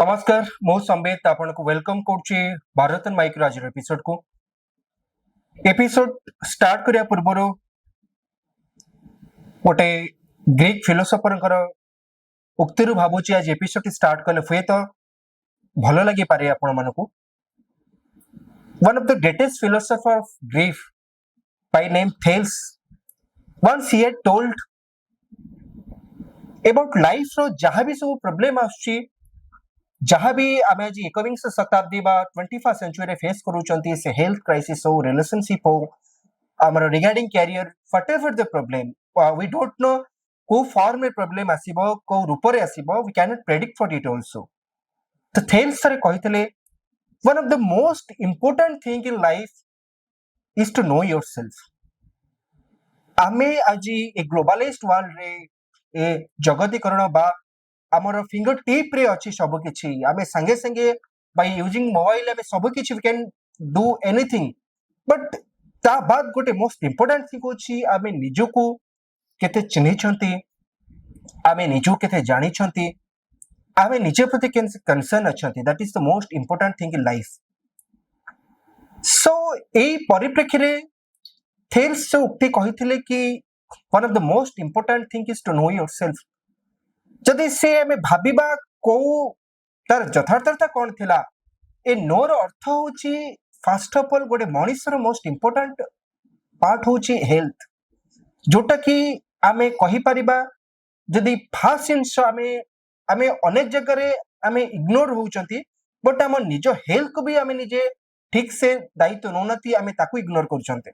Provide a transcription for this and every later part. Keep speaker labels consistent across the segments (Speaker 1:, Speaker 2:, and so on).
Speaker 1: नमस्कार मो संबित आपण को वेलकम करछि भारतन माइक्रो आज एपिसोड स्टार्ट करिया पूर्व गोटे ग्रीक फिलोसोफर उक्ति भावुची आज एपिसोड स्टार्ट कले हुए तो भल लगी पारे आपण मानकू one of the greatest philosopher of Greek by name Thales once he had told about life रो जहाँ भी सब प्रॉब्लम आछी जहाँ भी आम आज एकविंश शताब्दी बा 21st सेंचुरी फेस करूचंती से हेल्थ क्राइसिस हो रिलेशनशिप हो आमर regarding career whatever the problem we don't know को फॉर्म में प्रॉब्लम आसीबो को रूप रे आसीबो we can not predict for it also तो थेल्स सर कहितले one of the most important thing in life is to know yourself आमे आज ए ग्लोबलाइज्ड वर्ल्ड रे ए जगतीकरण बा आमर फिंगर टिप रे अछि सब किछि आमे संगे संगे बाय यूजिंग मोबाइल आमे सब किछि we can do anything but ता बाद गोटे मोस्ट इंपोर्टेंट थिंग अछि आमे निजको केते चिन्हि छंती आमे निजो केते जानि छंती आमे निजे प्रति कंसर्न अछंती that is the most important thing in life so ए परिप्रेक्षी रे थेल्स से उक्ति कहिथिले कि one of the most important thing is to know yourself जदि से हमें भाबिबा को तार यथार्थता कौन थिला ए नोर अर्थ होची फर्स्ट ऑफ ऑल गोटे मनुष्यर मोस्ट इंपोर्टेंट पार्ट होची हेल्थ जोटा कि आमे कहि परिबा जदि फास्ट इंस आमे अनेक जगह रे आमे इग्नोर होउचंती बट हम निज हेल्थ को भी आमे निजे ठीक से दायित्व नोनती आमे ताकू इग्नोर करचंते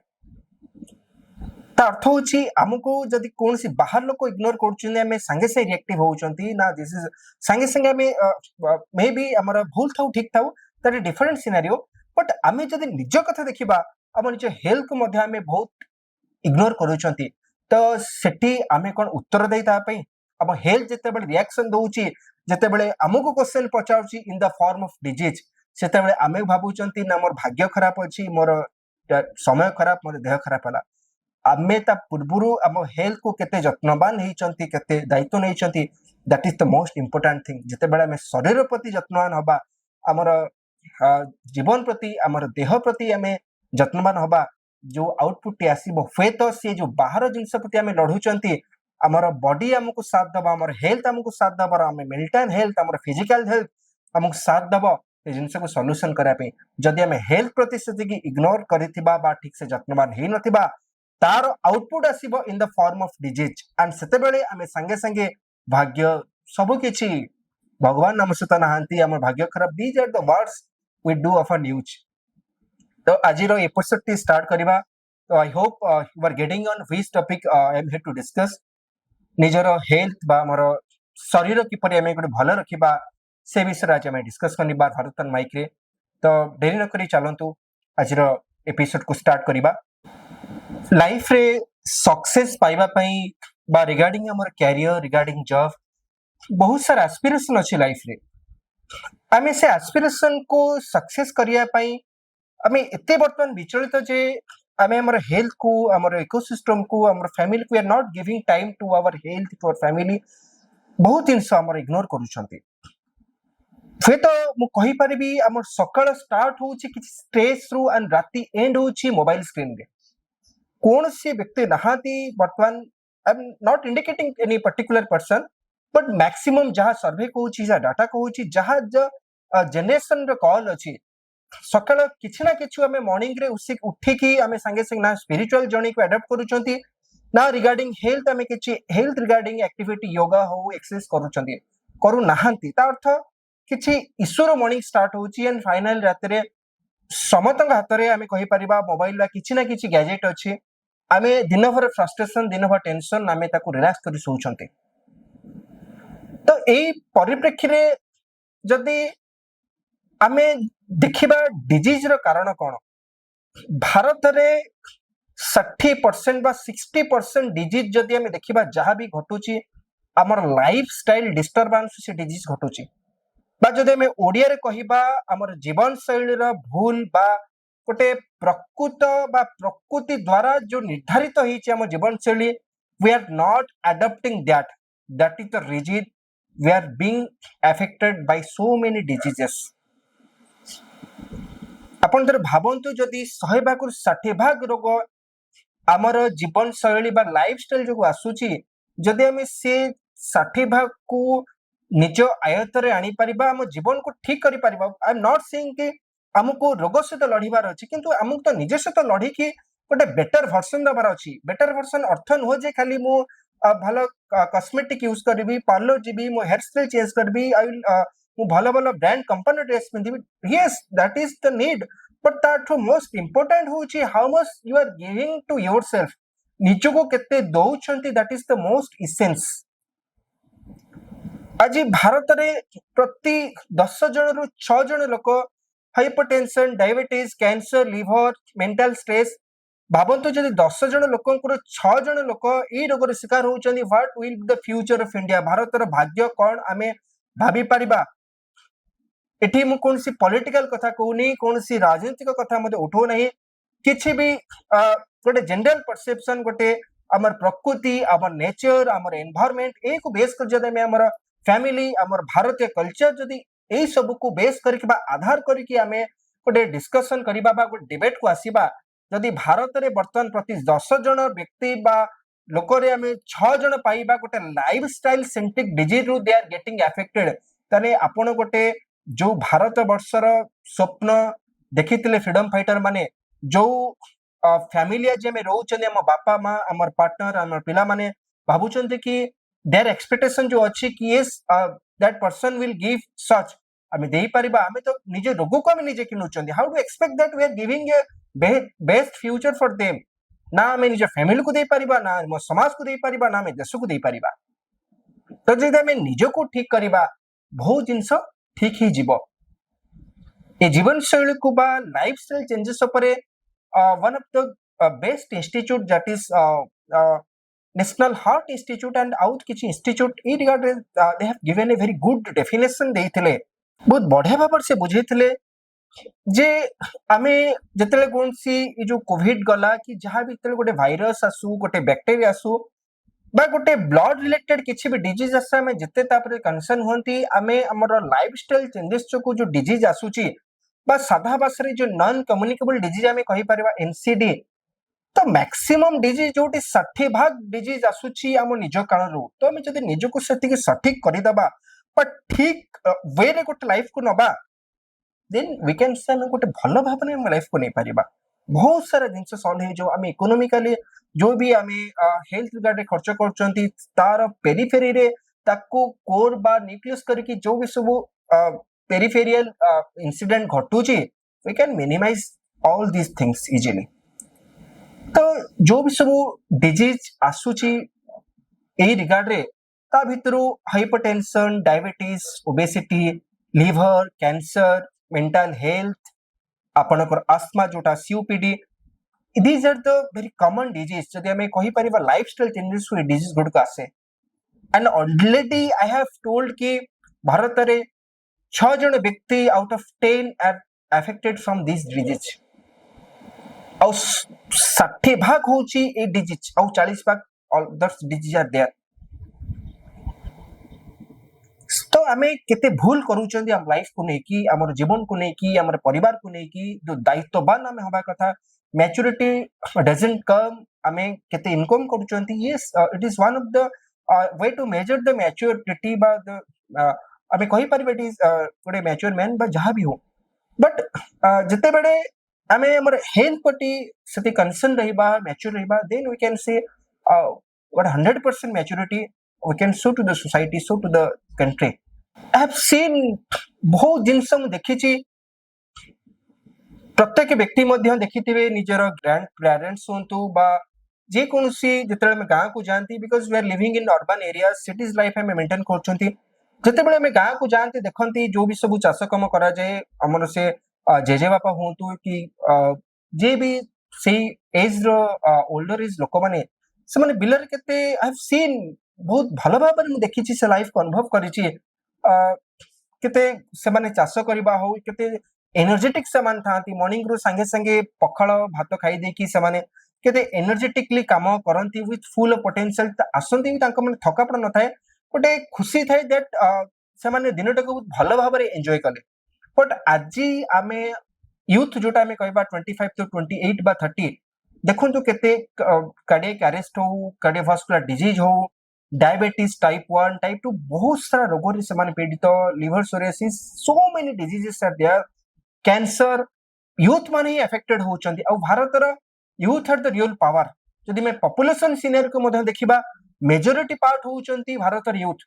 Speaker 1: अर्थ होची हमको जदि कौन सी बाहर लोग इग्नोर करछिने हमें संगे से रिएक्टिव होउचंती ना दिस इज संगे संगे हमें मे बी हमर भूल थाउ ठीक थाउ that is different scenario but हमें जदि निज कथा देखिबा हम निज हेल्थ को मध्ये हमें बहुत इग्नोर करूचंती तो सेठी हमें कोन उत्तर देई ता पई हम हेल्थ जते बेले रिएक्शन दोउची जते बेले हमको क्वेश्चन पचाउची in the form of disease सेते बेले हमें भाबुचंती ना मोर भाग्य खराब अछि मोर समय खराब मोर देह खराब हला आमे ता पूर्वरु आम हेल्थ को केते जत्नवान हेचंती केते दायित्व नेचंती that is the most important thing जते बेला में शरीर प्रति जत्नवान हबा हमर जीवन प्रति हमर देह प्रति हमें जत्नवान हबा जो आउटपुट आसीबो फे तो से जो बाहर जिंस प्रति हमें लढुचंती हमर बॉडी हमको साथ दबा हमर हेल्थ हमको साथ दबा हमें मेंटल हेल्थ हमर फिजिकल हेल्थ हमको साथ दबा ए जिंस को सॉल्यूशन करा पे जदी हमें हेल्थ प्रति से इग्नोर करिथिबा बा ठीक से जत्नवान हे नथिबा तार आउटपुट आसीबो in the form of disease and सेते बेले हमें संगे संगे भाग्य सब किछि भगवान नाम सत नहांती हमर भाग्य खराब these are the words we do often use तो आज रो एपिसोड टी स्टार्ट करबा तो I hope you are getting on which topic I am here to discuss निजर हेल्थ बा हमर शरीर किपरि हमें गुड भलो रखिबा से विषय आज हमें डिस्कस करनिबा भारतन माइक रे तो देरी न करी चलंतु आज रो एपिसोड को स्टार्ट करबा लाइफ रे सक्सेस पाइबा पई बा रिगार्डिंग हमर कैरियर रिगार्डिंग जॉब बहुत सारा एस्पिरेशन अछि लाइफ रे हमें से एस्पिरेशन को सक्सेस करिया पई हमें एते बर्तमान विचलित जे हमें हमर हेल्थ को हमर इकोसिस्टम को हमर फैमिली को we are not giving time to our health to our family बहुत इंस हमर इग्नोर करूछंती फे तो मु कहि परिबी हमर सकाळ स्टार्ट होउची कि स्ट्रेस रु एंड राती एंड होउची मोबाइल स्क्रीन रे कौन से व्यक्ति नहाती वर्तमान आई am not indicating any particular person but maximum जहाँ सर्वे कहूँ डाटा कहूँ जहाँ जेनरेशन कॉल अच्छी सकाळ किछि ना किछु हमें मॉर्निंग रे उठिकी हमें संगे संगे ना स्पिरिचुअल जर्नी को एडॉप्ट करूछंती ना रिगार्डिंग हेल्थ हमें किछि हेल्थ रिगार्डिंग एक्टिविटी योगा हो एक्सरसाइज करूछंती करू नाहंती ता अर्थ किछि इश्वर मॉर्निंग स्टार्ट होची एंड फाइनल रात रे समतंग हाथ रे हमें कहि परिबा मोबाइल ला किछि ना किछि गैजेट अछि आमे दिन भर फ्रस्ट्रेशन दिन भर टेंशन आमे ताको रिलैक्स करी सोचंते तो एई परिप्रेक्षी रे जदी आमे देखिबा डिजीज रो कारण कोन भारत रे 60% बा 60% डिजीज जदी आमे देखिबा जहां भी घटुची हमर लाइफस्टाइल डिस्टरबेंस से डिजीज घटुची बा जदी आमे ओडिया रे कहिबा हमर जीवन शैली रो भूल बा गोटे प्रकृत बा प्रकृति द्वारा जो निर्धारित होइछि हम जीवन शैली we are not adopting that is the reason we are being affected by so many diseases. आपण जर भावନ୍ତୁ ଯଦି 100 ଭାଗରୁ 60 ଭାଗ ରୋଗ ଆମର ଜୀବନ ଶୈଳୀ ବା ଲାଇଫଷ୍ଟାଇଲ ଯୋଗୁ ଆସୁଛି, ଯଦି ଆମେ ସେ 60 ଭାଗକୁ ନିଜ ଆୟତ୍ତରେ ଆଣିପାରିବା, ଆମ ଜୀବନକୁ ଠିକ କରିପାରିବା। ଆଇ ଏମ୍ ନଟ୍ ସେଇଂ କି ଆମକୁ ରୋଗ ସହିତ ଲଢିବାର ଅଛି, କିନ୍ତୁ ଆମକୁ ତ ନିଜ ସହିତ ଲଢିକି ଗୋଟେ ବେଟର ଭର୍ସନ ଦେବାର ଅଛି। ବେଟର ଭର୍ସନ ଅର୍ଥ ନୁହଁ ଯେ ଖାଲି ମୁଁ ଭଲ କସ୍ମେଟିକ ୟୁଜ କରିବି, ପାର୍ଲର ଯିବି, ମୋ ହେୟାର ଷ୍ଟାଇଲ ଚେଞ୍ଜ କରିବି, ମୁଁ ଭଲ ଭଲ ବ୍ରାଣ୍ଡ କମ୍ପାନୀ ଡ୍ରେସ ପିନ୍ଧିବି। Yes, that is the need, but ତାଠୁ ମୋଷ୍ଟ ଇମ୍ପୋର୍ଟାଣ୍ଟ ହଉଛି how much you are giving to yourself. ନିଜକୁ କେତେ ଦଉଛନ୍ତି, that is the most essence. ଆଜି ଭାରତରେ ପ୍ରତି 10 ଜଣରୁ 6 ଜଣ ଲୋକ hypertension, diabetes, cancer, liver, mental stress. ଭାବନ୍ତୁ ଯଦି 10 ଜଣ ଲୋକଙ୍କର 6 ଜଣ ଲୋକ ଏଇ ରୋଗର ଶିକାର ହଉଛନ୍ତି, what will be the future of India? ଭାରତର ଭାଗ୍ୟ କଣ ଆମେ ଭାବି ପାରିବା? ଏଠି ମୁଁ କୌଣସି ପଲିଟିକାଲ କଥା କହୁନି, କୌଣସି ରାଜନୈତିକ କଥା ମଧ୍ୟ ଉଠଉ ନାହିଁ, କିଛି ବି ଗୋଟେ ଜେନେରାଲ ପରସେପସନ, ଗୋଟେ ଆମର ପ୍ରକୃତି, ଆମର ନେଚର, ଆମର ଏନଭାୟରमेंट ଏକୁ ବେସ୍ କରି ଯଦି ଆମେ ଆମର ଫ୍ୟାମିଲି, ଆମର ଭାରତୀୟ କଲଚର ଯଦି ଏଇ ସବୁକୁ ବେସ୍ କରିକି ବା ଆଧାର କରିକି ଆମେ ଗୋଟେ ଡିସ୍କସନ କରିବା ବା ଗୋଟେ ଡିବେଟକୁ ଆସିବା, ଯଦି ଭାରତରେ ବର୍ତ୍ତମାନ ପ୍ରତି 10 ଜଣ ବ୍ୟକ୍ତି ବା ଲୋକରେ ଆମେ 6 ଜଣ ପାଇବା ଗୋଟେ ଲାଇଫଷ୍ଟାଇଲ ସେଣ୍ଟ୍ରିକ ଡିଜିଜ ରୁ ଦେ ଆର୍ ଗେଟିଂ ଆଫେକ୍ଟେଡ, ତାହେଲେ ଆପଣ ଗୋଟେ जो भारत वर्षर स्वप्न देखिथिले फ्रीडम फाइटर माने, जो फैमिली आज आमे रहउछन, हम बापा माँ, हमर पार्टनर, हमर पिला माने भाबुछन कि देयर एक्सपेक्टेशन जो अछि कि yes that person will give सच, आमे देई परिबा। आमे तो निजे रोग को आमे निजे किनुछन, how do expect that we are giving a best future for them? ना आमे निजे फैमिली को देई परिबा, ना हम समाज को देई परिबा, ना आमे देश को देई परिबा। तो जदि आमे निजे को ठीक करिबा, बहुत जिंस ठीक ही जीव। ए जीवन शैली को बा लाइफस्टाइल चेंजेस उपरे one of the best institute that is national heart institute and आउट किछि इंस्टीट्यूट ई regard they have given a very good definition देइथिले, बहुत बढ़िया भाबर से बुझेइथिले जे आमे जतले कोनसी ई जो कोविड गला कि जहां भी तले गोटे भाइरस आसु, गोटे बैक्टीरिया आसु बा गोटे ब्लड रिलेटेड किसी भी डिजीज आसे, आमे जते तापरे कंसर्न होंती, आमे हमर लाइफस्टाइल चेंजेस जो जो डिजीज आसुची बा साधा भाषा जो नॉन कम्युनिकेबल डिजीज आमे कहि परबा एनसीडी, तो मैक्सिमम डिजीज जोटी 60 भाग डिजीज आसुची आम निज कारणरू। तो आमे जदि निजको सेतिके सठिक करि दबा पर ठीक वे रे गोटे लाइफ को नबा, देन वी कैन से आमे गोटे भलो भाबने हम लाइफ को नै परिबा। बहुत सारा जिंस सॉल्व हे, जो आमे इकोनॉमिकली जो भी आमे हेल्थ रिगार्ड खर्च करचंती तार पेरिफेरी रे ताको कोर बा न्यूक्लियस करके जो भी सब पेरिफेरियल इंसिडेंट घटुची, we can minimize all these things easily. तो जो भी सब डिजीज आसुची एही रिगार्ड रे, ता भितरु hypertension, diabetes, obesity, liver cancer, mental health, आपनकर आस्थमा जोटा COPD, these are the very common disease जदि हमें कहि परिबा लाइफस्टाइल चेंजेस को डिजीज गुड का आसे। And already I have told कि भारत रे 6 जन व्यक्ति out of 10 are affected from this disease, और 60 भाग होची ए डिजीज, और 40 भाग अदर्स डिजीज आर देयर। तो आमे केते भूल करूचंदी हम लाइफ को नै कि, हमर जीवन को नै कि, हमर परिवार को नै कि, जो दायित्ववान हमें हबा कथा, मैच्योरिटी डजंट कम, हमें केते इनकम करूचंती। Yes, it is one of the way to measure the maturity बा द हमें कहि परिबा इट इज गोटे मैच्योर मैन बा जहां भी हो। बट जते बेडे हमें हमर हेल्थ पटी सती कंसर्न रहिबा, मैच्योर रहिबा, then we can say what 100% maturity we can show to the society, show to the country. I have seen बहुत जिनस मु देखिछि, प्रत्येक व्यक्ति मध्य देखिथिबे निजर ग्रैंड पेरेंट्स होंतु बा जे कोनसी जतले में गां को जानती, because we are living in urban area, cities life में मेंटेन करछंती। जते बेले में गां को जानते देखंती जो भी सब चाष कम करा जाए, हमर से जेजे बापा होंतु कि जे भी सेही एज रो ओल्डर एज लोक माने से माने बिलर केते आई हैव सीन बहुत भलो भाबरे मु देखिछि, से लाइफ को अनुभव करिछि। केते से माने चाष करबा हो, केते एनर्जेटिक से मान थांती, मॉर्निंग रो संगे संगे पखाल भात खाई दे कि से माने केते एनर्जेटिकली काम करंती विथ फुल पोटेंशियल, आसंती तांको माने थकापड़ न थाए, गोटे खुशी थाए दैट से माने दिनटा को भल भाव एंजॉय कले बट आज आम यूथ जोटा आम कहबा 25 to 28 बा 30 देखो केते कार्डियक अरेस्ट हो कार्डियोवास्कुलर डिजीज हो डायबिटीज टाइप 1 टाइप 2 बहुत सारा रोग रे से पीड़ित liver psoriasis so many diseases are there cancer youth मान ही अफेक्टेड होचंती आ भारत रा youth are the real power जदि मैं पॉपुलेशन सिनेरियो को मध्य देखिबा मेजॉरिटी पार्ट होचंती भारत रा यूथ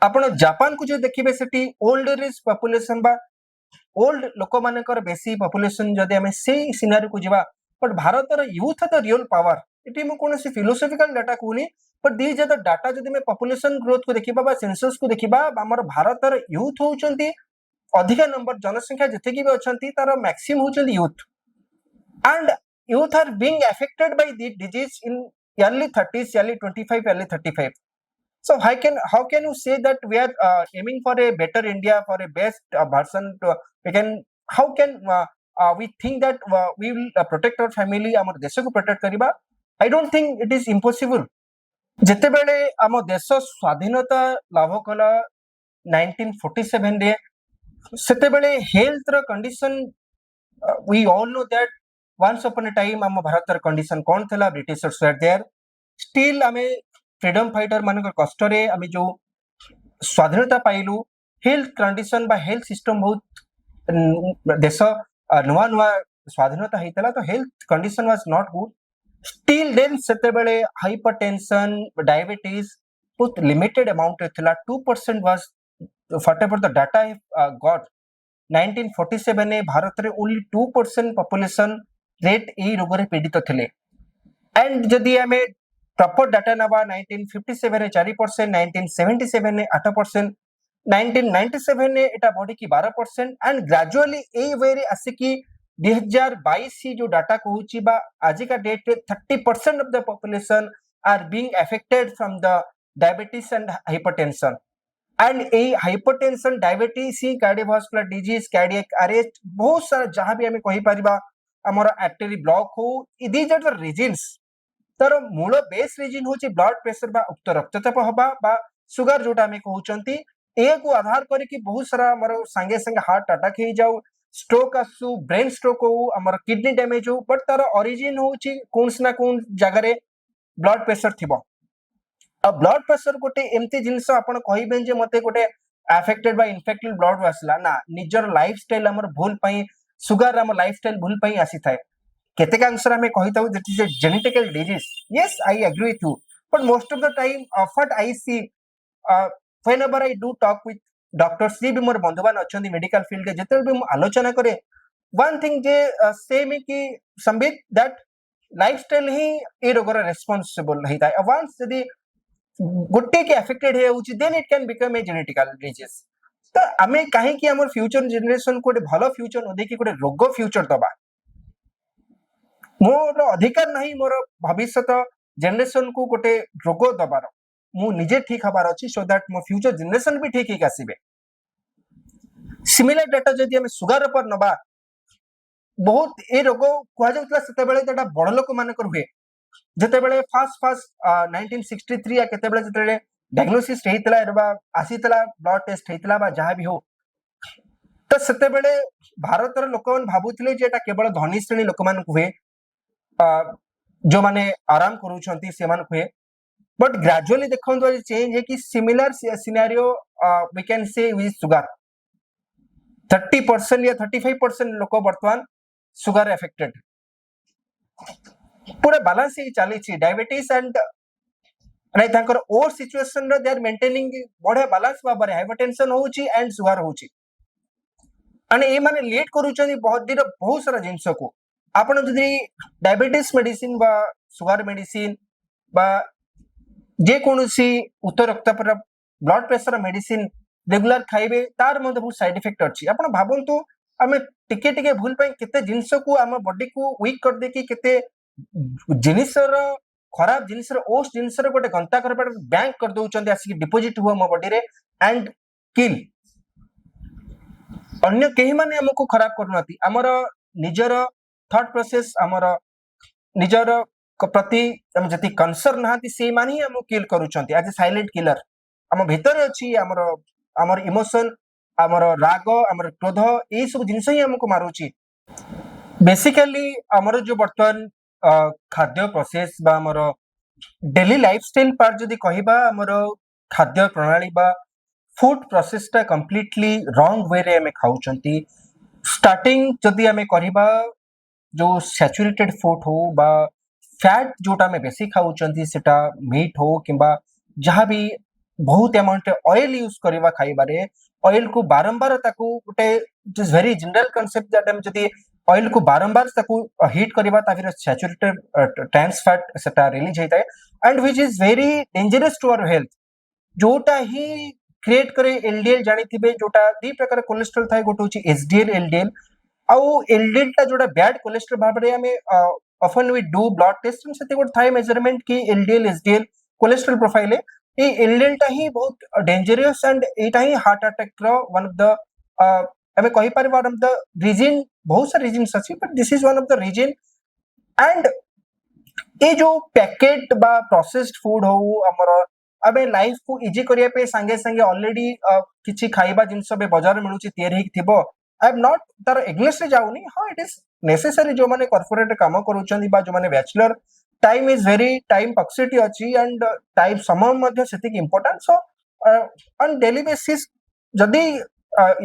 Speaker 1: आपण जापान को जो देखिबे सेठी ओल्ड एज पॉपुलेशन बा ओल्ड लोक मानकर बेसी पॉपुलेशन जदि हमें से सिनेरियो को जिबा बट भारत रा यूथ द रियल पावर इटी मु कोनसी फिलोसॉफिकल डाटा कहूनी but these are the data जदि मैं पॉपुलेशन ग्रोथ को देखिबा बा सेंसस को देखिबा हमर भारत रा यूथ होचंती अधिक नंबर जनसंख्या जिते भी अच्छा तार मैक्सिम होचंती youth and youth are being affected by the disease in early 30s early 25 early 35 so how can you say that we are aiming for a better India for a best version to, we can how can we think that we will protect our family our देश को protect करिबा I don't think it is impossible जेते बेले आम देश स्वाधीनता लाभ कला 1947 रे सेते बेले हेल्थ रो condition we all know that once upon a time आम भारत र कंडीशन कौन थला ब्रिटिशर्स वर देयर स्टिल आमे फ्रीडम फाइटर मानकर कष्ट रे आमे जो स्वाधीनता पाइलु हेल्थ कंडीशन बा हेल्थ सिस्टम बहुत देश नुआ नुआ स्वाधीनता हेतला तो health condition was not good still then सेते बेले हाइपरटेंशन डायबिटीज बहुत लिमिटेड अमाउंट थला 2% was whatever the data I got 1947 ने भारत रे ओनली 2% पॉपुलेशन रेट ए रोग रे पीड़ित थिले एंड जदि हमें प्रॉपर डाटा नबा 1957 रे 4% 1977 ने 8% 1997 ने एटा बॉडी की 12% एंड ग्रेजुअली ए वे रे आसिकी 2022 ही जो डाटा कहूची बा आज का डेट रे 30% of the population are being affected from the diabetes and हाइपरटेंशन एंड ए हाइपरटेंशन डायबिटीज ही कार्डियोवास्कुलर डिजीज कार्डियक अरेस्ट बहुत सारा जहां भी हमें कहि परिबा हमर आर्टरी ब्लॉक हो दीज आर द रीजंस तर मूल बेस रीजन होची ब्लड प्रेशर बा उक्त रक्तचाप हबा बा सुगर जोटा हमें कहउचंती ए को आधार करी कि बहुत सारा हमर संगे संगे हार्ट अटैक हे जाऊ स्ट्रोक आसु ब्रेन स्ट्रोक हो हमर किडनी डैमेज हो बट तार ओरिजिन होची कोनस ना कोन जगह रे ब्लड प्रेशर थिबो आ ब्लड प्रेशर गोटे एमती जिनस आपण कहिबेन जे मते गोटे अफेक्टेड बाय इन्फेक्टेड ब्लड आसला ना निजर लाइफस्टाइल हमर भूल पई सुगर हमर लाइफस्टाइल भूल पई आसी थाए केतेक आंसर हमें कहिताउ that is a genetical disease yes I agree with you but most of the time what I see whenever I do talk with doctors भी मोर बंधुबान अछंती मेडिकल फील्ड के जेते भी आलोचना करे वन थिंग जे से में कि संबित दैट लाइफस्टाइल ही ए रोगर रेस्पोंसिबल नहीं था वंस यदि गोटे के अफेक्टेड है उची then it can become a genetical disease तो आमे काहे कि हमर फ्यूचर जनरेशन को भलो फ्यूचर न देखि कोटे रोग फ्यूचर दबा मोर अधिकार नहीं मोर भविष्यत जनरेशन को गोटे रोग दबार मु निजे ठीक हबार अछि सो दैट मो फ्यूचर जनरेशन भी ठीक ही आसीबे सिमिलर डाटा जदि हम सुगर पर नबा बहुत ए रोग कुआ जाउतला सेते बेले तटा बड़ लोक मानकर हुए जेते बेले फास्ट 1963 या केते बेले जेते डायग्नोसिस हेतला एरबा आसीतला ब्लड टेस्ट हेतला बा जहां भी हो तो सेते बेले भारत र लोकन भाबुतले जे एटा केवल धनी श्रेणी लोक मान हुए जो माने आराम करूछंती से मान हुए बट ग्रेजुअली देखो तो चेंज है कि similar scenario we can say with sugar 30% या 35% लोक वर्तमान सुगर अफेक्टेड पूरा बैलेंस ही चली छी डायबिटीज एंड नै तांकर ओर सिचुएशन रे दे आर मेंटेनिंग बढे बैलेंस बाबरे हाइपरटेंशन होची एंड सुगर होची अने ए माने लेट करूचनी बहुत दिन बहुत सारा जिंस को आपण जदी डायबिटीज मेडिसिन बा सुगर मेडिसिन बा जे कोनसी उच्च रक्तचाप ब्लड प्रेशर मेडिसिन रेगुलर खाइबे तार मध्ये बहुत साइड इफेक्ट अछि आपण भाबंतु हमें टिके टिके भूल पई केते जिंस को हम बॉडी को वीक कर दे कि केते जिनिसर खराब जिनिसर ओस जिनिसर गोटे गंता कर बैंक कर दउचंदी आसी डिपॉजिट हुआ मो बॉडी रे एंड किल अन्य केही माने हमको खराब करनती हमर निजर थॉट प्रोसेस हमर निजर प्रति हम जति कंसर्न नाहांती से मान ही हम किल करूछंती एज ए साइलेंट किलर हम भीतर अछि हमर इमोशन हमर राग हमर क्रोध ए सब जिंस ही हमको मारुची बेसिकली हमर जो वर्तमान खाद्य प्रोसेस बा हमर डेली लाइफस्टाइल पार्ट जदि कहिबा हमर खाद्य प्रणाली बा फूड प्रोसेस टा कंप्लीटली रॉन्ग वे रे हमें खाउछंती स्टार्टिंग जदि हमें करिबा जो सैचुरेटेड फूड हो बा फैट जोटा में बेसी खाउछंती सेटा मीट हो किंबा जहां भी बहुत अमाउंट ऑयल यूज करबा खाइबारे ऑयल को बारंबार ताकू गोटे it is very general concept that हम जदि ऑयल को बारंबार ताकू हीट करबा ताफिर सैचुरेटेड ट्रांस फैट सेटा रिलीज होता है and which is very dangerous to our health जोटा ही क्रिएट करे एलडीएल जानिथिबे जोटा दी प्रकार कोलेस्ट्रॉल थाए गोटे होची एचडीएल एलडीएल आउ एलडीएल टा जोटा बैड कोलेस्ट्रॉल भाबरे हमें often we do blood test and सेते गोटे थाए मेजरमेंट की एलडीएल एचडीएल कोलेस्ट्रॉल प्रोफाइल ए एलडीएल टा ही बहुत डेंजरस एंड एटा ही हार्ट अटैक रो वन ऑफ द हमें कहि पारे वन ऑफ द रीजन बहुत सारे रीजंस अछि but this is one of the reason and ए जो पैकेट बा प्रोसेस्ड फूड हो हमर अबे लाइफ को इजी करिया पे संगे संगे ऑलरेडी किछि खाइबा जिंस बे बाजार मिलुची तयार हेक थिबो आई एम नॉट तार एग्नेस्ट जाउनी हां इट इज नेसेसरी जो माने कॉर्पोरेट काम करूचंदी बा जो माने bachelor time is very time paucity अछि एंड टाइम समय मध्ये सेतिक important so on daily basis जदी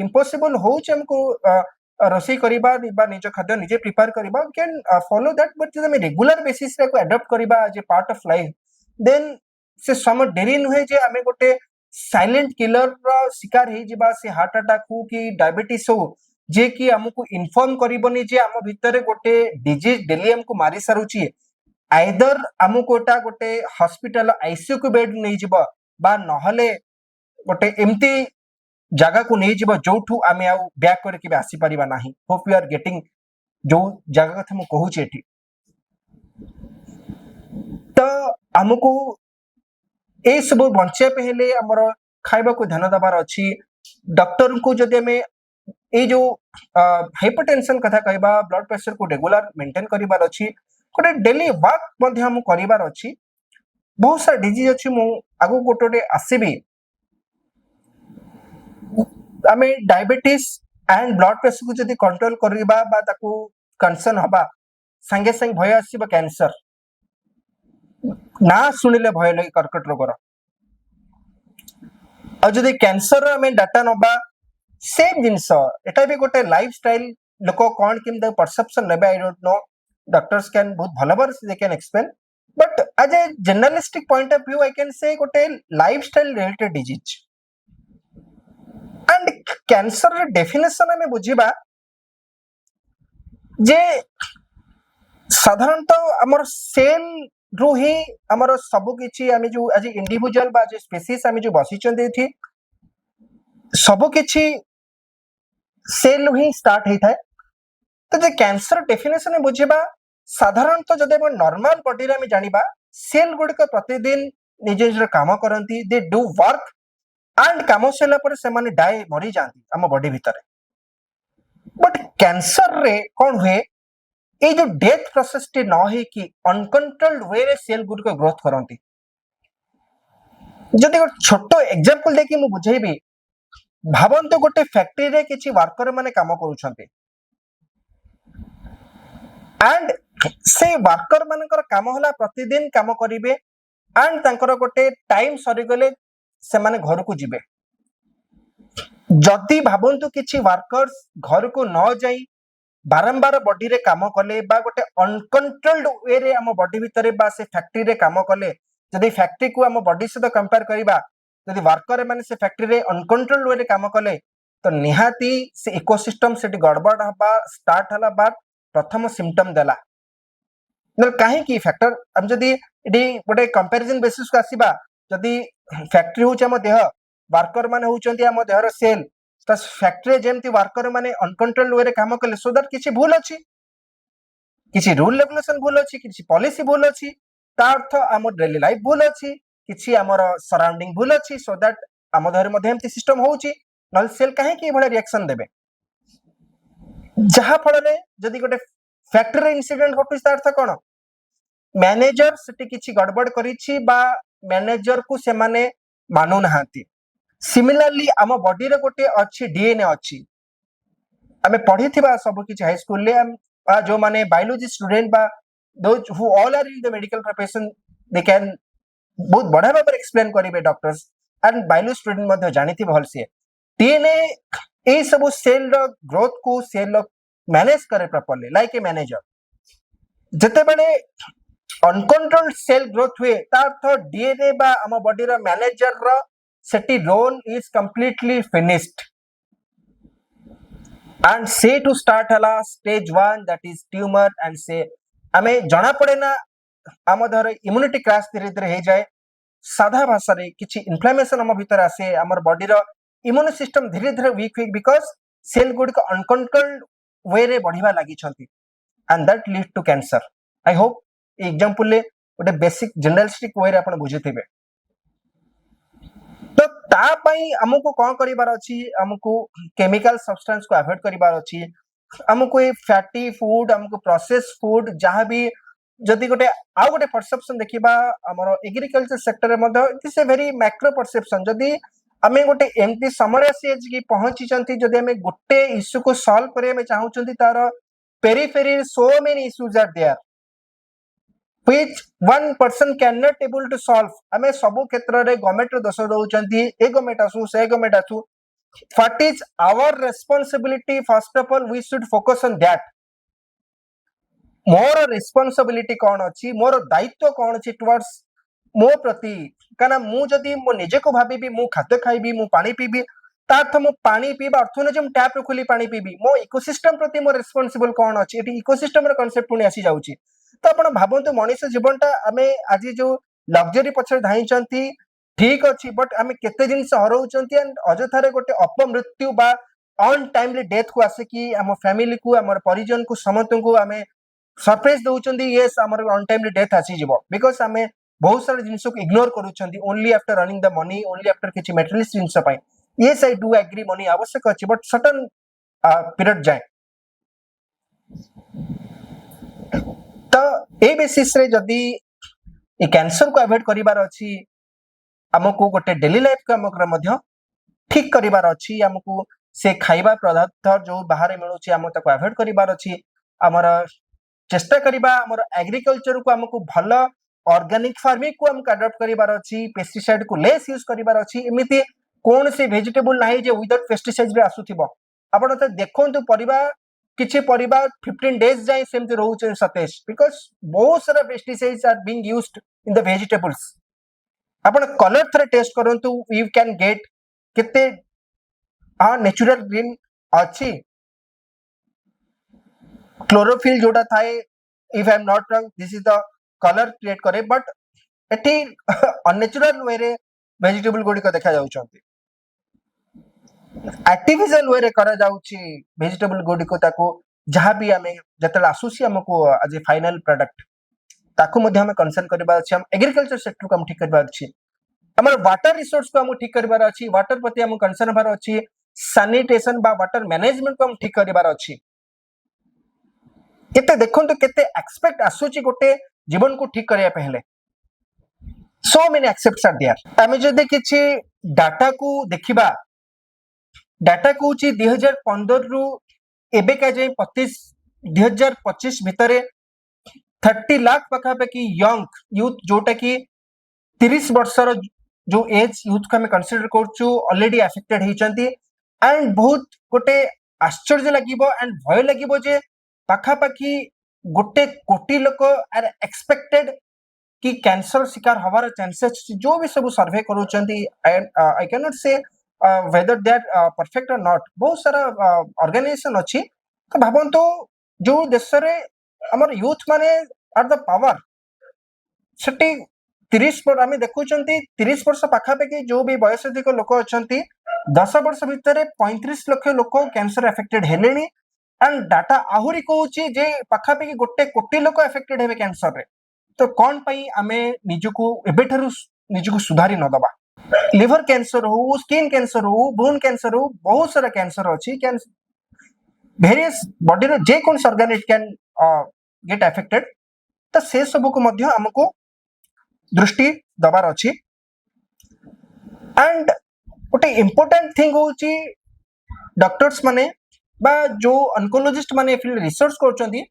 Speaker 1: इम्पॉसिबल होउछ हमको रोषेई करिबा बा निज खाद्य निजे प्रिपेयर करिबा कैन फॉलो दैट बट जब हम रेगुलर बेसिस रे को अडॉप्ट करिबा as a part of life then से सम डेरी नुहे जे आमे गोटे साइलेंट किलर रा शिकार हे जिबा से हार्ट अटैक हो कि डायबिटीज हो जे कि हमको इन्फॉर्म करिबनी जे हम भितरे गोटे डिजीज डेली हमको मारी सारुची आइदर हमको एटा गोटे हॉस्पिटल आईसीयू को बेड नै जिबा बा नहले गोटे एम्ति जगह को नहीं जीव जो आम आउ बैक करके आसी परिबा नाही होप यू आर गेटिंग जो जगह कथा मु कहूची एठी तो हमको ए सब बंचे पहले हमर खाइबा को ध्यान दबार अछि डॉक्टर को जदि हमें ए जो हाइपरटेंशन कथा कहबा ब्लड प्रेशर को रेगुलर मेंटेन करिबार अछि कोटे डेली वर्क मध्ये हम करिबार अछि बहुत सारा डिजीज अछि मु आगु गोटोटे आसीबी आमे डायबिटीज एंड ब्लड प्रेशर को जदि कंट्रोल करिबा बा ताको कंसर्न हबा संगे संग भय आसीबा कैंसर ना सुनिले भय लगे कर्कट रोगर और जदि कैंसर हमें डाटा नबा सेम जिंस एटा भी गोटे लाइफस्टाइल लोक कोन किम द परसेप्शन नेबे I don't know doctors can बहुत भलबर they can explain but as a journalistic point of view I can say गोटे lifestyle related disease and cancer definition में बुझीबा जे साधारणतः हमर सेल रू ही हमर सब किछि आमे जो आज इंडिविजुअल बा जे स्पीसीज आमे जो बसी चंदे थी सब किछि सेल ही स्टार्ट हेता तो जे कैंसर डेफिनेशन में बुझीबा साधारणतः जदे हम नॉर्मल बॉडी रे में जानिबा सेल गुड को प्रतिदिन निजे निजे काम करंती दे डू वर्क एंड काम सेला पर से माने डाई मरी जांती हम बॉडी भीतर बट कैंसर रे कोन हुए ए जो डेथ प्रोसेस टी न हे कि अनकंट्रोल्ड वे रे सेल गुड को ग्रोथ करंती जदि छोटो एग्जांपल देखि मु बुझेबी भावंतो गोटे फैक्ट्री रे किछि वर्कर माने काम करूछंती एंड से वर्कर मानकर काम होला प्रतिदिन काम करिवे एंड तांकर गोटे टाइम सरी गले से माने घर को जिबे जदि भावंतु किछि वर्कर्स घर को न जाई बारंबार बॉडी रे काम कले बा गोटे अनकंट्रोल्ड वे रे हम बॉडी भीतर बा से फैक्ट्री रे काम कले जदि फैक्ट्री को हम बॉडी से कंपेयर करिबा जदि वर्कर माने से फैक्ट्री रे अनकंट्रोल्ड वे रे काम कले तो निहाती से इकोसिस्टम से गड़बड़ हबा स्टार्ट हला बाद प्रथम सिम्पटम देला न काहे की फैक्टर हम जदि इडी गोटे कंपैरिजन बेसिस को आसीबा जदि फैक्ट्री होछ हम देह वर्कर माने होचंती हम देहर सेल त फैक्ट्री जेमती वर्कर माने अनकंट्रोल्ड वे रे काम कले सो दैट किछि भूल अछि किछि रूल रेगुलेशन भूल अछि किछि पॉलिसी भूल अछि ता अर्थ हम डेली लाइफ भूल अछि किछि हमर सराउंडिंग भूल अछि सो दैट हम देहर मध्ये एमती सिस्टम होउछि नल सेल काहे की भले रिएक्शन देबे जहा फल रे जदि गोटे फैक्ट्री इंसिडेंट घटुछि ता अर्थ कोन मैनेजर सेठी किछि गड़बड़ करिछि बा मैनेजर को से माने मानु नहांती। सिमिलरली आम बॉडी रे गोटे अछि डीएनए अछि आमे पढ़िथिबा सब किछि हाई स्कूल ले जो माने बायोलॉजी स्टूडेंट बा those who all are in the medical profession they can बहुत बढ़िया भाव एक्सप्लेन करेंगे डॉक्टर्स एंड बायोलॉजी स्टूडेंट मध्य जानिथि भल से डीएनए ए सब सेल रो ग्रोथ को सेल मैनेज करे प्रॉपर्ली लाइक ए मैनेजर जते बेले अनकंट्रोल्ड सेल ग्रोथ हुए तार अर्थ डीएनए बा हम बॉडी रो मैनेजर रो सेटी role is completely finished and से टू स्टार्ट हला stage 1 that is tumour and से हमें जाना पड़े ना आम देहर इम्यूनिटी क्रैश धीरे धीरे हो जाए साधा भाषा रे किछि इन्फ्लेमेशन हम भीतर आसे हमर बॉडी रो इम्यून सिस्टम धीरे धीरे वीक हुई बिकॉज सेल गुड को अनकंट्रोल्ड वे रे बढ़िबा लागि छथि and that lead to cancer I hope example ले गोटे बेसिक जनरलिस्टिक वे रे आपण बुझिथिबे तो ता पई हमको कोन करिबार अछि हमको केमिकल सब्सटेंस को अवॉइड करिबार अछि हमको ए फैटी फूड हमको प्रोसेस फूड जहां भी जदि गोटे आउ गोटे परसेप्शन देखिबा हमर एग्रीकल्चर सेक्टर रे मध्य it is a very macro perception जदि हमें गोटे एमती समय से कि पहुंची चंती जदि हमें गोटे इश्यू को सॉल्व करे में चाहू चंती तार periphery so many issues are there which one person cannot able to solve हमें सबो क्षेत्र रे गवर्नमेंट रो दोष दउचंती ए गवर्नमेंट आसु से गवर्नमेंट आसु what is our responsibility first of all we should focus on that more responsibility कौन अछि मोर दायित्व कौन अछि टुवर्ड्स मो प्रति काना मु जदी मो निजे को भाबी मु खाद्य खाइबी मु पानी पीबी तार्थ मु पानी पीबा अर्थ न जे मु टैप रो खुली पानी पीबी मो इकोसिस्टम प्रति मो रेस्पॉन्सिबल कौन अछि एटी इकोसिस्टम रो कांसेप्ट पुनी आसी जाउची तो आपण भाबंतु मनुष्य जीवनटा आमे आज जो लग्जरी पछर धाइचंती ठीक अछि बट आमे केते दिन से हरौचंती एंड अजथारे गोटे अपमृत्यु बा ऑन टाइमली डेथ को आसे कि हम फैमिली को हमर परिजन को समस्त को आमे सरप्राइज दउचंदी यस हमर ऑन टाइमली डेथ आसी जिवो बिकॉज़ आमे बहुत सारा जिंस को इग्नोर करूचंदी only after running the money only after किछि मटेरियलिस्ट जिंस पई yes I do agree money आवश्यक अछि बट सर्टेन पीरियड जाए तो ए बेसिस रे जदी ए कैंसर को अवॉइड करिबार अछि हमको गोटे डेली लाइफ को हमकर मध्य ठीक करिबार अछि हमको से खाइबा पदार्थ जो बाहर मिलुछि हम ताको अवॉइड करिबार अछि हमर चेष्टा करिबा हमर एग्रीकल्चर को हमको भलो ऑर्गेनिक फार्मिंग को हमको अडॉप्ट करिबार अछि पेस्टिसाइड को लेस यूज करिबार अछि एमिति कोन से वेजिटेबल नाही जे विदाउट पेस्टिसाइड रे आसुथिबो आपण त देखंतु परिबा किछि परिबा 15 डेज जाय सेमति रहउछ सतेज बिकॉज़ बहुत सारा pesticides are being used in the vegetables आपण कलर थरे टेस्ट करंतु यू कैन गेट केते नेचुरल ग्रीन अछि क्लोरोफिल जोड़ा थाए if I am not wrong this is the colour create करे बट एठी अननेचुरल वे रे वेजिटेबल गुडी को देखा जाउछंती आर्टिफिशियल वे रे करा जाउची वेजिटेबल गुडी को ताको जहां भी हमें जतल आसुसी हमको आज फाइनल प्रोडक्ट ताको मध्ये हमें कंसर्न करबा अछि हम एग्रीकल्चर सेक्टर को हम ठीक करबा अछि हमर वाटर रिसोर्स को हम ठीक करबार अछि वाटर प्रति हम कंसर्न भर अछि सैनिटेशन बा वाटर मैनेजमेंट को हम ठीक करबार अछि केते देखंतु केते एक्सपेक्ट आसुची गोटे जीवन को ठीक करिया पहले so many aspects are there हमें जदि किछि डाटा को देखिबा डाटा को 2015 रु एबे का जे 2025 भितरे 30 लाख पखा पे की यंग यूथ जोटा की 30 वर्षर जो एज यूथ को हमें कंसीडर करछु ऑलरेडी अफेक्टेड हिचंती एंड बहुत गोटे आश्चर्य लागिबो एंड भय लागिबो जे पखा पखी गोटे कोटी लोक आर एक्सपेक्टेड कि कैंसर शिकार हवार चांसेस जो भी सब सर्वे करूचंती आई कैन नॉट से वेदर दैट परफेक्ट और नॉट बहुत सारा ऑर्गेनाइजेशन अछि तो भाबंतो जो देश रे हमर यूथ माने आर द पावर सेटी 30 पर आमे देखुचंती 30 वर्ष पाखा पे जो भी बयस अधिक लोक अछंती 10 वर्ष भितरे 35 लाख लोक कैंसर अफेक्टेड हेलेनी एंड डाटा आहुरी कहूची जे पाखा पे गोटे कोटी लोक अफेक्टेड हेबे कैंसर रे तो कौन पाई आमे निजुको एबेठारु निजुको सुधारी न दबा लिवर कैंसर हो स्किन कैंसर हो बोन कैंसर हो बहुत सारा कैंसर अछि कैन वेरियस बॉडी रे जे कोन organ it can get affected तो से सब को मध्य हमको दृष्टि दबार अछि एंड गोटे इम्पोर्टेंट थिंग होची डॉक्टर्स माने बा जो ऑन्कोलॉजिस्ट माने फील्ड रिसर्च करछंती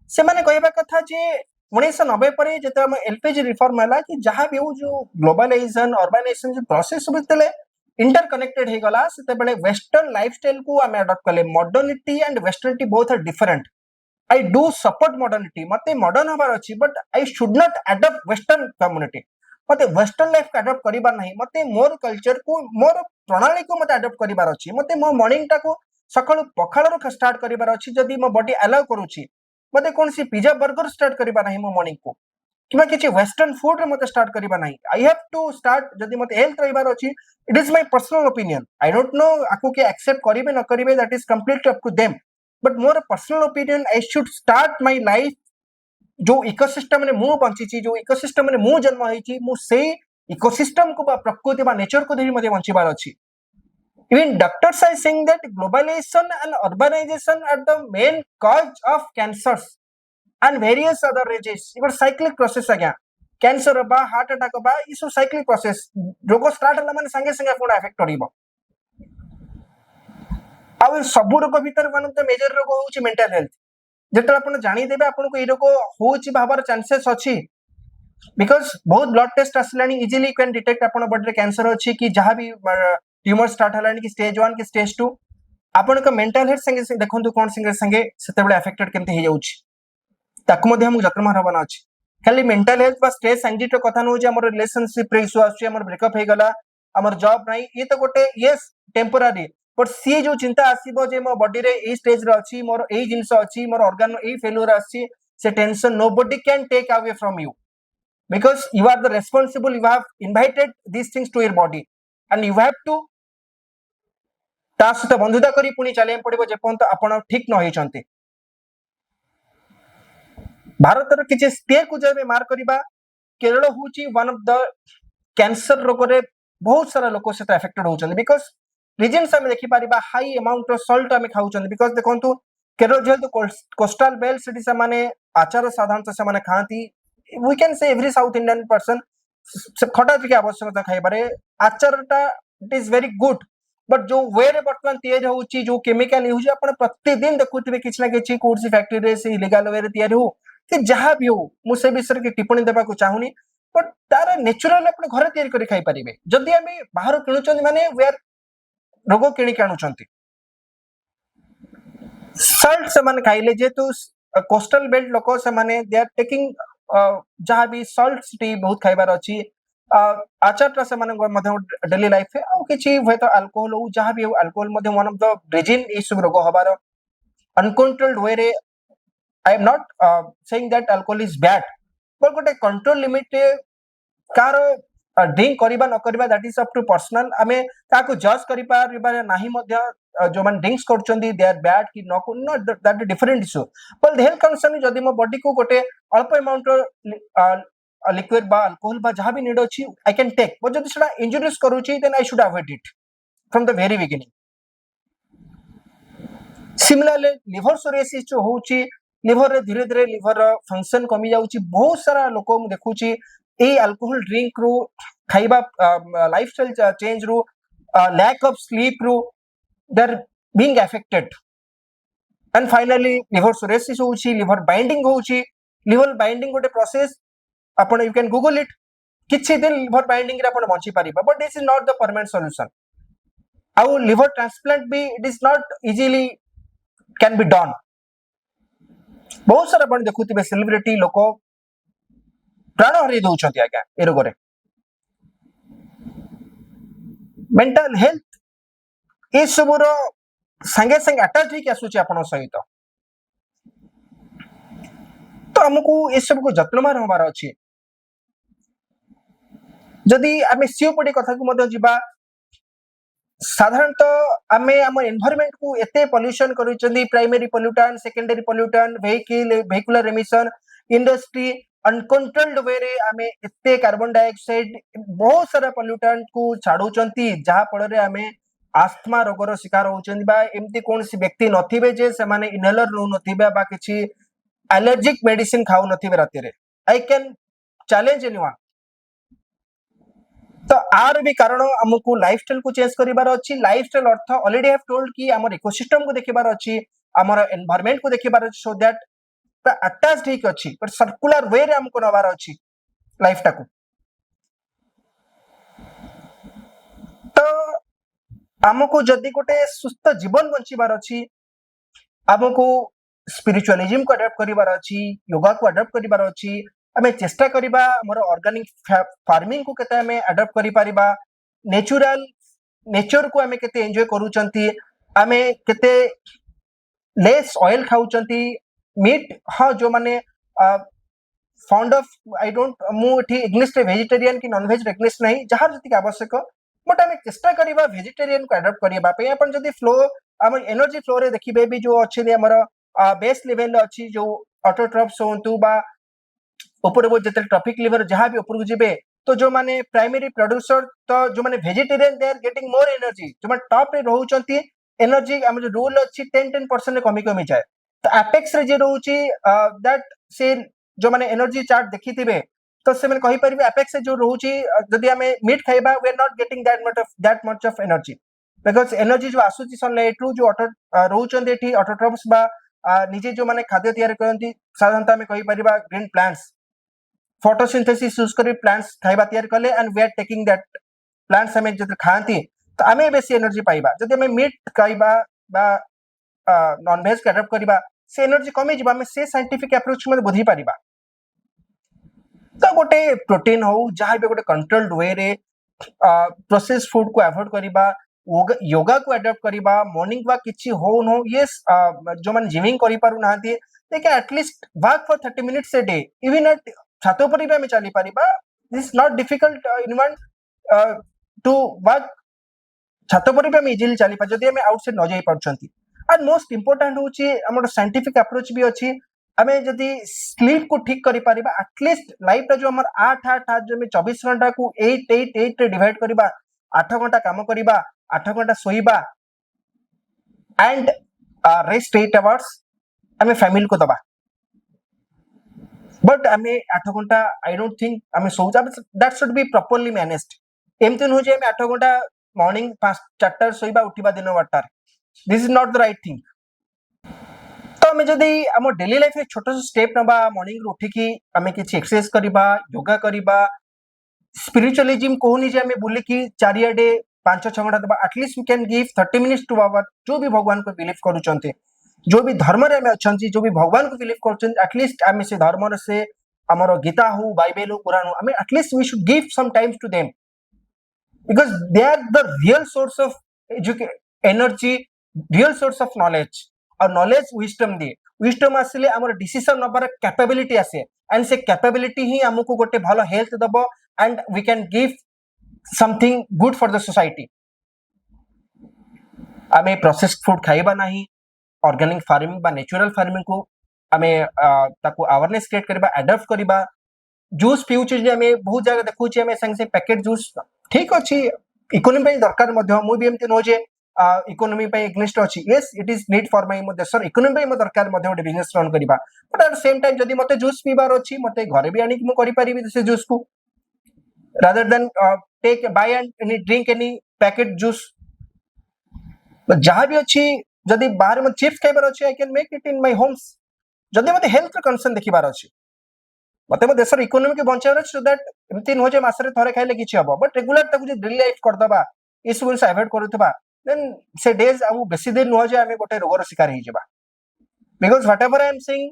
Speaker 1: से माने कहबा कथा जे 1990 परे जेते हम एलपीजी रिफॉर्म हला कि जहां भी हो जो ग्लोबलाइजेशन अर्बनाइजेशन जो प्रोसेस सब तले इंटरकनेक्टेड हे गला सेते बेले वेस्टर्न लाइफस्टाइल को हम अडॉप्ट कले modernity and westernity both are different I do support modernity मते मॉडर्न हबार अछि but I should not adopt western community मते वेस्टर्न लाइफ को अडॉप्ट करिबार नाही मते मोर कल्चर को मोर प्रणाली को मते अडॉप्ट करिबार अछि मते मो मॉर्निंग टा को सकाळु पखाळ रो स्टार्ट करिबार अछि जदी मो बॉडी अलाउ करूछि मते कोनसी पिज्जा बर्गर स्टार्ट करिबा नाही मो मॉर्निंग को किबा किछि वेस्टर्न फूड रे मते स्टार्ट करिबा नाही आई हैव टू स्टार्ट जदी मते हेल्थ रहिबार अछि it is my personal opinion I don't know आकु के एक्सेप्ट करिबे न करिबे that is completely up to them but मोर personal opinion I should start my life जो इकोसिस्टम ने मु बंची जो इकोसिस्टम ने मु जन्म होईची मु से इकोसिस्टम को बा प्रकृति बा नेचर को धरि मते बंचीबार अछि even doctors are saying that globalization and urbanization are the main cause of cancers and various other diseases it was cyclic process agya cancer बा heart attack बा इस cyclic process रोग स्टार्ट हला माने संगे संगे आपन अफेक्ट करिवो आ सब रोग भीतर वन ऑफ द मेजर रोग होउची मेंटल हेल्थ जेतला अपन जानि देबे आपन को ई रोग होउची भाबर चांसेस अछि बिकॉज बहुत ब्लड टेस्ट आसलानी इजीली कैन डिटेक्ट अपन बॉडी रे कैंसर अछि कि जहां भी ट्यूमर स्टार्ट हलानी कि स्टेज 1 कि स्टेज 2 आपन को मेंटल हेल्थ संगे देखंतु कोन संगे संगे सेते बेले अफेक्टेड केमते हे जाउची ताकु मध्ये हम जत्न मारबना अछि खाली मेंटल हेल्थ बा स्ट्रेस एंजाइटी कथा न हो जे हमर रिलेशनशिप रे इशू आछि हमर ब्रेकअप हे गला हमर जॉब नाही ये तो गोटे यस टेम्पररी बट सी जो चिंता आसीबो जे मो बॉडी रे ए स्टेज रे अछि मोर ए जिंस अछि मोर ऑर्गन ए फेल्योर अछि से tension nobody can take away from you because you are the responsible you have invited these things to your body and you have to ता सहित बंधुता करी पुणी चलिया पड़िबो जे पर्यंत आपण ठीक न होइचंती भारत रो किछि स्टेट को जेबे मार करिबा केरल होची वन ऑफ द कैंसर रोग रे बहुत सारा लोक से अफेक्टेड होचंती बिकॉज़ रीजन्स हम देखि परिबा हाई अमाउंट ऑफ सॉल्ट हम खाउचंती बिकॉज़ देखंतु केरल जेल तो कोस्टल बेल्ट सिटी से माने आचार साधारणतः से माने खांती we can say every South Indian person खटा की आवश्यकता खाइबारे आचारटा it is very good but जो वे रे वर्तमान तैयारी होउची जो केमिकल यूज आपण प्रतिदिन देखुथिबे किछ ना किछ कोर्स फैक्ट्री रे से इलीगल वे रे तैयारी हो कि जहां भी हो मु से विषय के टिप्पणी देबा को चाहुनी बट तार नेचुरल आपण घरे तैयारी करि खाइ परिबे जदि हमें बाहर किणुचंती माने वे आर रोग किणी काणुचंती सल्ट से माने खाइले जे तो कोस्टल बेल्ट लोक से माने दे आर टेकिंग जहां भी सॉल्ट सिटी बहुत खाइबार अछि आचारटा से माने मध्ये डेली लाइफ आ किछि होय तो अल्कोहल हो जहां भी हो अल्कोहल मध्ये वन ऑफ द रीजन इस रोग हबार अनकंट्रोल्ड वे रे I am not saying that alcohol is bad but गोटे कंट्रोल लिमिट कार ड्रिंक करिबा न करिबा that is up to personal हमें ताको जज करि पारिबा नाही मध्ये जो मान ड्रिंक्स करचंदी दे आर बैड कि न दैट डिफरेंट इशू पर हेल्थ कंसर्न जदी मो बॉडी को गोटे अल्प अमाउंट लिक्विड बा अल्कोहल बा जहां भी नीड अछि आई कैन टेक बट जदी सेटा इंजुरियस करूची then I should avoid it from the very beginning similarly liver psoriasis जो होची लिवर रे धीरे धीरे लिवर फंक्शन कमी जाउची बहुत सारा लोक मु देखुची ए अल्कोहल ड्रिंक रो खाइबा लाइफस्टाइल चेंज रो लैक ऑफ स्लीप रो they are being affected and finally liver cirrhosis होउची liver binding होउची liver binding गोटे प्रोसेस आपण you can google it किछि दिन liver binding रे आपण bunchy परिबा but this is not the permanent solution आउ liver transplant भी it is not easily can be done बहुत सारा आपण देखुतिबे सेलिब्रिटी लोक प्राण हरि दउछंती आज्ञा ए रोग रे मेंटल हेल्थ ए सबुर संगे संगे अटैच होके आसुची आपण सहित तो हमको ए सब को जत्नमान होबार अछि जदि आमे सीओपडी कथा को मध्य जिबा साधारणतः आमे हम एनवायरनमेंट को एते पोल्यूशन करूचंदी primary pollutant secondary pollutant vehicular emission industry uncontrolled way रे आमे एते कार्बन डाइऑक्साइड बहुत सारा पोल्यूटेंट को छाडुचंती जहा पड़े आमे आस्थमा रोगर शिकार होचंदी बा एमती कोनसी व्यक्ति नथिबे जे से माने इनहेलर नो नथिबे बा किछि एलर्जिक मेडिसिन खाउ नथिबे राती रे आई कैन चैलेंज एनीवन। तो आर भी कारण हमको लाइफस्टाइल को चेंज करिवार अछि। Lifestyle earth already have told कि हमर इकोसिस्टम को देखिबार अछि, हमर एनवायरनमेंट को देखिबार अछि, सो दैट अटैच्ड हिक अछि बट सर्कुलर वे रे हमको नबार अछि लाइफ टाको। तो हमको जदि गोटे सुस्थ जीवन बंचिबार अछि, हमको स्पिरिचुअलिज्म को अडॉप्ट करिवार अछि, योगा को अडॉप्ट करिवार अछि। हमें चेष्टा करिबा हमर ऑर्गेनिक फार्मिंग को केते हमें अडॉप्ट करि परिबा, नेचुरल नेचर को हमें केते एंजॉय करूचंती, हमें केते लेस ऑयल खाउचंती, मीट हाँ जो माने फाउंड ऑफ आई डोंट मु एठी इंग्लिश रे वेजिटेरियन की नॉन वेज रेगनेस नहीं जहार जति आवश्यक, बट हमें चेष्टा करिबा वेजिटेरियन को अडॉप्ट करिबा पे। अपन जदि फ्लो हम एनर्जी फ्लो रे देखिबे भी जो अछि हमर बेस लेवल अछि, जो ऑटोट्रॉप्स होंतु बा ऊपर वो जते ट्रॉपिक लेवल जहां भी ऊपर को जिबे, तो जो माने प्राइमरी प्रोड्यूसर तो जो माने vegetarian they are getting more energy, जो माने टॉप रे रहउचंती एनर्जी हम जो रूल अछि 10% रे कमी कमी जाए। तो एपेक्स रे जे रहउची दैट से जो माने एनर्जी चार्ट देखिथिबे, तो से माने कहि परिबे एपेक्स से जो रहउची जदि हमें मीट खाइबा we are not getting that much of energy, because energy जो आसुची सनलाइट रु जो ऑटो रहउचंती एठी ऑटोट्रॉप्स बा निजे जो माने खाद्य तैयार करंती, साधारणतः हमें कहि परिबा ग्रीन प्लांट्स फोटोसिंथेसिस यूज करी प्लांट्स खाइबा तैयार कले and we are taking that plants हमें जब खाती तो आमे बेसी एनर्जी पाइबा। जदि हमें मीट खाइबा बा नॉन वेज के अडॉप्ट करिबा से एनर्जी कमी जिबा, हमें से साइंटिफिक अप्रोच में बुझी परिबा। तो गोटे प्रोटीन हो जहां भी गोटे कंट्रोल्ड वे रे प्रोसेस फूड को अवॉइड करिबा, योगा को अडॉप्ट करिबा, मॉर्निंग वॉक किछि हो न हो, यस जो मन जिमिंग करि पारु नाहंती they can at least walk for 30 minutes a day, even at छातो पर भी हमें चली पारिबा। This not difficult even to walk, छातो पर भी हम इजीली चली पा जदि हमें आउटसाइड न जाई पारछंती। एंड मोस्ट इंपोर्टेंट होची हमर साइंटिफिक अप्रोच भी अछि, हमें जदि स्लीप को ठीक करि पारिबा एटलीस्ट लाइफ रे जो हमर 8 जो में 24 घंटा को 8 रे डिवाइड करिबा, 8 घंटा काम करिबा, 8 घंटा सोइबा एंड रेस्ट 8 आवर्स हमें फैमिली को दबा। बट हमें 8 घंटा आई डोंट थिंक हमें सोचा, that should be properly managed. एमती नुह जे हमें 8 घंटा मॉर्निंग 4 सोइबा उठिबा दिन 8 this is not the right thing. तो हमें जदि हम डेली लाइफ रे छोटो स्टेप नबा, मॉर्निंग उठिकी हमें किछि एक्सरसाइज करिबा, योगा करिबा, स्पिरिचुअलिज्म कहूनी जे हमें बुली की चारियाडे 5-6 घंटा दबा, at least we can give 30 minutes to our जो भी भगवान को बिलीव करूचंते, जो भी धर्म रे हमें अछंती, जो भी भगवान को बिलीव करछन, एटलीस्ट हमें से धर्म से हमर गीता हो, बाइबल हो, कुरान हो, हमें at least we should give some time to them because they are the real source of energy, real source of knowledge, और knowledge wisdom दिए, wisdom आसिले हमर डिसीजन नबर कैपेबिलिटी आसे एंड से कैपेबिलिटी ही हमको गोटे भलो हेल्थ दबो and we can give something good for the society. हमें प्रोसेस्ड फूड खाइबा नहीं, ऑर्गेनिक फार्मिंग बा नेचुरल फार्मिंग को हमें ताको अवेयरनेस क्रिएट करबा, अडॉप्ट करबा। जूस पिउछु जे हमें बहुत जगह देखुछि हमें संग से पैकेट जूस ठीक अछि, इकोनॉमी पे दरकार मध्य मु भी एमते नो जे इकोनॉमी पे एग्निस्ट अछि, yes it is need for my मो देशर इकोनॉमी पे मो दरकार मध्य गोटे बिजनेस रन करबा, but at the same time जदी मते जूस पीबार अछि मते घरे भी आनी मु करि परिबि से जूस को, rather than take buy and drink any packet juice। जहां भी अछि जदी बाहर में चिप्स खाइबार अछि I can make it in my homes. जदी मते हेल्थ कंसर्न देखिबार अछि, मते मो देशर इकोनॉमी के बंचावर अछि, सो दैट एमती नो जे मासरे थरे खाइले किछि हबो, but regular Taku J daily life कर दबा, इस वन से अवॉइड करथबा, देन से डेज आउ बेसी दिन नो जे हमें गोटे रोगर शिकार ही जेबा। Because whatever I am saying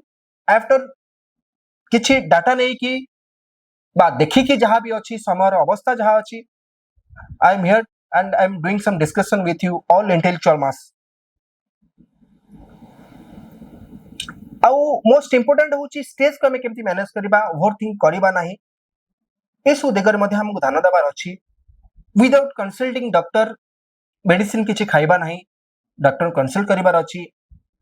Speaker 1: after किछि डाटा नै कि बा देखि कि जहां भी अछि समर अवस्था जहां अछि, I am here and I am doing some discussion with you all intellectual mass. आउ मोस्ट इंपोर्टेंट होची स्ट्रेस को हमें केमती मैनेज करबा, ओवरथिंक करबा नाही, एसु देगर मध्ये हमको ध्यान देबार अछि। विदाउट कंसल्टिंग डॉक्टर मेडिसिन किछि खाइबा नाही, डॉक्टर कंसल्ट करिबार अछि।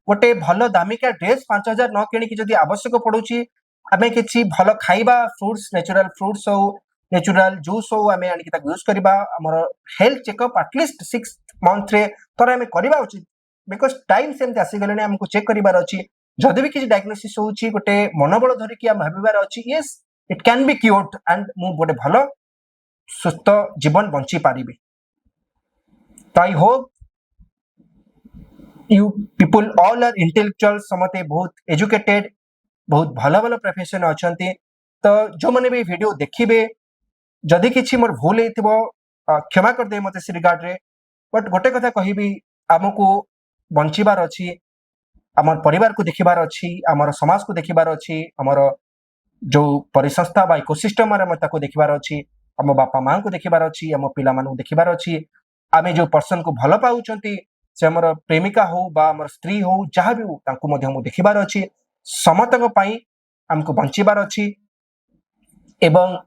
Speaker 1: गोटे भलो दामिका ड्रेस 5000 न किनि कि जदि आवश्यक पडुची, हमें किछि भलो खाइबा, फ्रूट्स नेचुरल फ्रूट्स हो, नेचुरल जूस हो, हमें आनि कि ताक यूज करिबा। हमर हेल्थ चेकअप एटलीस्ट 6 मंथ रे थोर हमें करिबा उचित, बिकॉज़ टाइम सेमते आसी गलेने हमको चेक करिबार अछि। जदि भी किसी डायग्नोसिस होउची गोटे मनोबल धरिकी हम भाबिबार अछि yes it can be cured and मु गोटे भलो सुस्थ जीवन बंची पारिबी। तो I hope you people all are intellectual समते बहुत एजुकेटेड बहुत भलो भलो प्रोफेशन अछंती। तो जो माने भी वीडियो देखिबे जदि किछि मोर भूल हेतिबो क्षमा कर दे मते से रिगार्ड रे। बट गोटे कथा कहिबी हमकु बंचिबार अछि आमर परिवार को देखिबार अछि आमर समाज को देखिबार अछि आमर जो परिसंस्था बा इकोसिस्टम रे मते को देखिबार अछि आम बापा मां को देखिबार अछि आम पिला मानु देखिबार अछि आमे जो पर्सन को भलो पाउचंती से हमर प्रेमिका हो बा हमर स्त्री हो जहाँ भी हो तांको मध्य हम देखिबार अछि समतक पई हमको बंचिबार अछि। एवं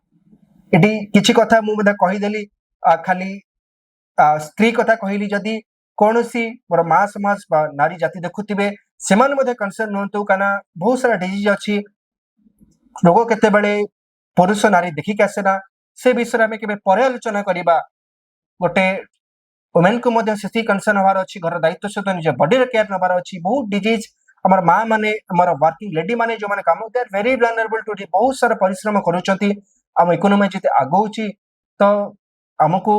Speaker 1: एटी किछि कथा मु मते कहि देली खाली स्त्री कथा कहली जदि कौनसी मोर माँ समाज बा नारी जाति देखुथिबे सेमान मध्य कंसर्न होतु काना बहुत सारा डिजीज अछि रोग केते बेले पुरुष नारी देखि के आसेना से विषय में केबे परे आलोचना करिबा। गोटे वुमेन को मध्य सेति कंसर्न होबार अछि घर दायित्व सहित निज बॉडी रे केयर नबार अछि बहुत डिजीज हमर माँ माने हमर वर्किंग लेडी माने जो माने काम they are very vulnerable to बहुत सारा परिश्रम करूचंती हम इकोनॉमी जते आगौची तो हमको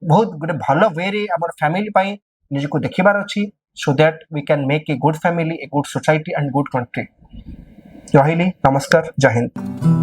Speaker 1: बहुत गोटे भलो वे रे हमर फैमिली पाई निजको देखिबार अछि so that we can make a good family a good society and good country. रहिली नमस्कार जय हिंद।